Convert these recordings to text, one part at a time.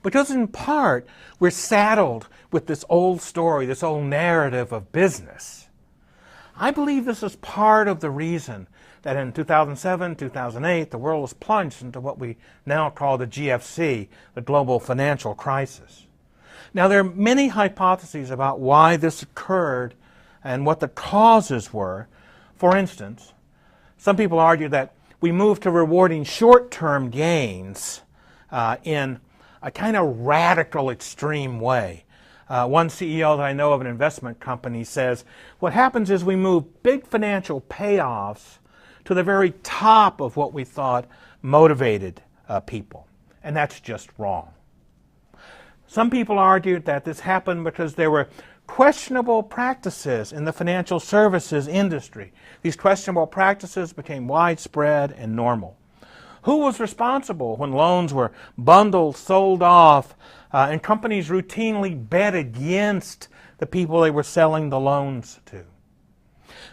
Because in part, we're saddled with this old story, this old narrative of business. I believe this is part of the reason that in 2007, 2008, the world was plunged into what we now call the GFC, the global financial crisis. Now, there are many hypotheses about why this occurred and what the causes were. For instance, some people argue that we moved to rewarding short-term gains in a kind of radical, extreme way. One CEO that I know of an investment company says, what happens is we move big financial payoffs to the very top of what we thought motivated people. And that's just wrong. Some people argued that this happened because there were questionable practices in the financial services industry. These questionable practices became widespread and normal. Who was responsible when loans were bundled, sold off, and companies routinely bet against the people they were selling the loans to?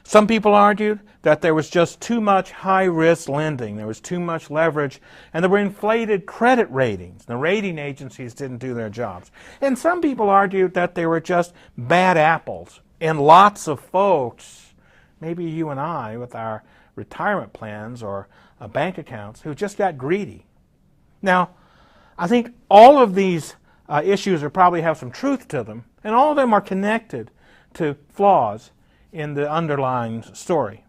Some people argued that there was just too much high-risk lending, there was too much leverage, and there were inflated credit ratings. The rating agencies didn't do their jobs. And some people argued that there were just bad apples, and lots of folks, maybe you and I with our retirement plans or bank accounts, who just got greedy. Now, I think all of these issues probably have some truth to them, and all of them are connected to flaws in the underlying story.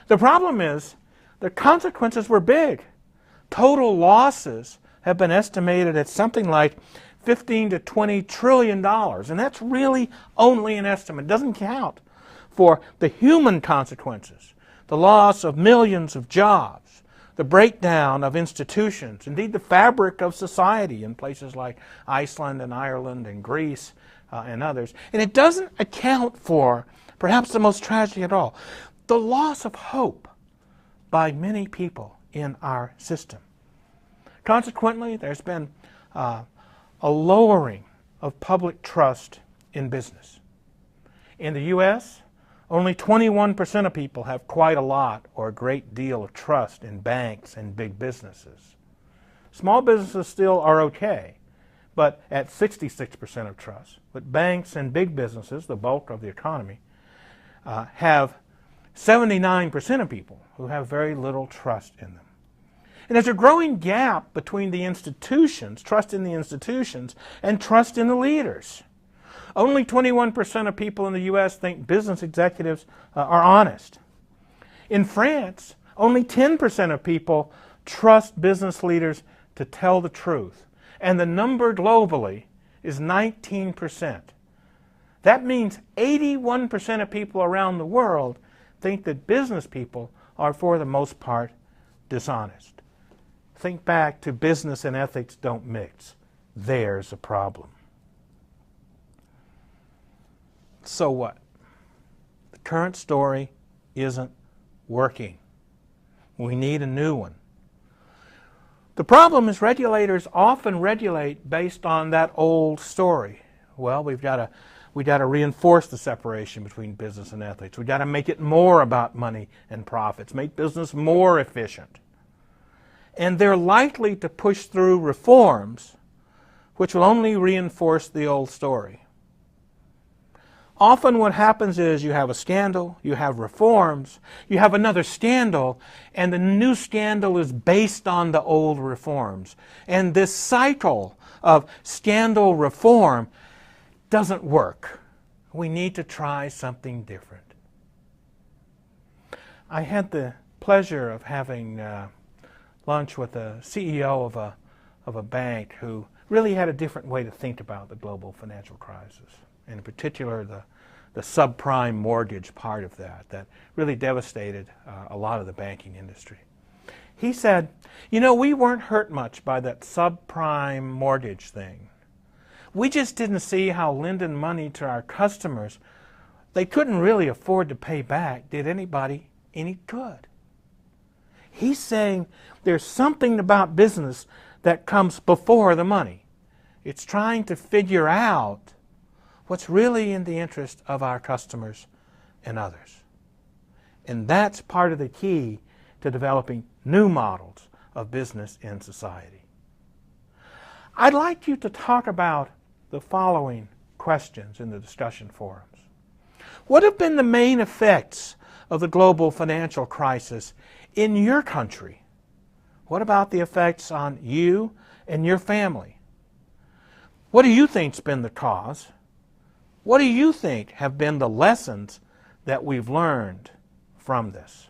The problem is the consequences were big. Total losses have been estimated at something like $15 to $20 trillion, and that's really only an estimate. It doesn't count for the human consequences, the loss of millions of jobs, the breakdown of institutions, indeed the fabric of society in places like Iceland and Ireland and Greece and others. And it doesn't account for perhaps the most tragic of all, the loss of hope by many people in our system. Consequently, there's been a lowering of public trust in business. In the U.S., only 21% of people have quite a lot or a great deal of trust in banks and big businesses. Small businesses still are okay, but at 66% of trust. But banks and big businesses, the bulk of the economy, have 79% of people who have very little trust in them. And there's a growing gap between the institutions, trust in the institutions, and trust in the leaders. Only 21% of people in the U.S. think business executives are honest. In France, only 10% of people trust business leaders to tell the truth. And the number globally is 19%. That means 81% of people around the world think that business people are, for the most part, dishonest. Think back to business and ethics don't mix. There's a problem. So what? The current story isn't working. We need a new one. The problem is regulators often regulate based on that old story. Well, we've got to reinforce the separation between business and ethics. We've got to make it more about money and profits, make business more efficient. And they're likely to push through reforms which will only reinforce the old story. Often what happens is you have a scandal, you have reforms, you have another scandal, and the new scandal is based on the old reforms. And this cycle of scandal reform doesn't work. We need to try something different. I had the pleasure of having lunch with a CEO of a bank who really had a different way to think about the global financial crisis. And in particular, the subprime mortgage part of that really devastated a lot of the banking industry. He said, you know, we weren't hurt much by that subprime mortgage thing. We just didn't see how lending money to our customers they couldn't really afford to pay back did anybody any good. He's saying there's something about business that comes before the money. It's trying to figure out what's really in the interest of our customers and others. And that's part of the key to developing new models of business in society. I'd like you to talk about the following questions in the discussion forums. What have been the main effects of the global financial crisis in your country? What about the effects on you and your family? What do you think's been the cause? What do you think have been the lessons that we've learned from this?